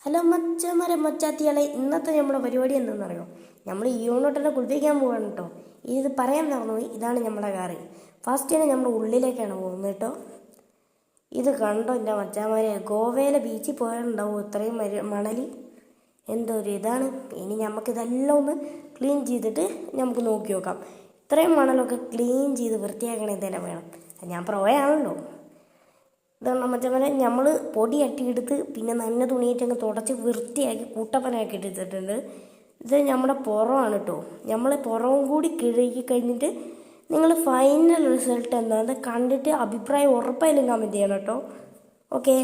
Hello മച്ചന്മാരെ മച്ചാത്തിയാളെ, ഇന്നത്തെ നമ്മുടെ പരിപാടി എന്താണെന്നറിയോ? നമ്മൾ യൂണിറ്റിനെ കുളിപ്പിക്കാൻ പോവാണ് കേട്ടോ. ഇത് പറയാൻ നടന്നു. ഇതാണ് നമ്മുടെ കാറ്. ഫസ്റ്റ് തന്നെ നമ്മുടെ ഉള്ളിലേക്കാണ് പോകുന്നത് കേട്ടോ. ഇത് കണ്ടോ എൻ്റെ മച്ചാന്മാരെ, ഗോവയിലെ ബീച്ചിൽ പോയിട്ടുണ്ടാവും ഇത്രയും മണൽ. എന്തോ ഒരു ഇതാണ്. ഇനി നമുക്കിതെല്ലാം ഒന്ന് ക്ലീൻ ചെയ്തിട്ട് നമുക്ക് നോക്കി നോക്കാം. ഇത്രയും മണലൊക്കെ ക്ലീൻ ചെയ്ത് വൃത്തിയാക്കണേ തന്നെ വേണം. ഞാൻ പ്രോയാണല്ലോ. ഇതാണ് മറ്റേ നമ്മൾ പൊടി അട്ടിയെടുത്ത് പിന്നെ നന്ന തുണിയിട്ടങ്ങ് തുടച്ച് വൃത്തിയാക്കി കൂട്ടപ്പനാക്കി എടുത്തിട്ടുണ്ട്. ഇത് നമ്മുടെ പുറമാണ് കേട്ടോ. നമ്മൾ പുറവും കൂടി കിഴുകി കഴിഞ്ഞിട്ട് നിങ്ങൾ ഫൈനൽ റിസൾട്ട് എന്താണെന്ന് കണ്ടിട്ട് അഭിപ്രായം ഉറപ്പായാലും കമൻറ്റ് ചെയ്യണം കേട്ടോ. ഓക്കെ.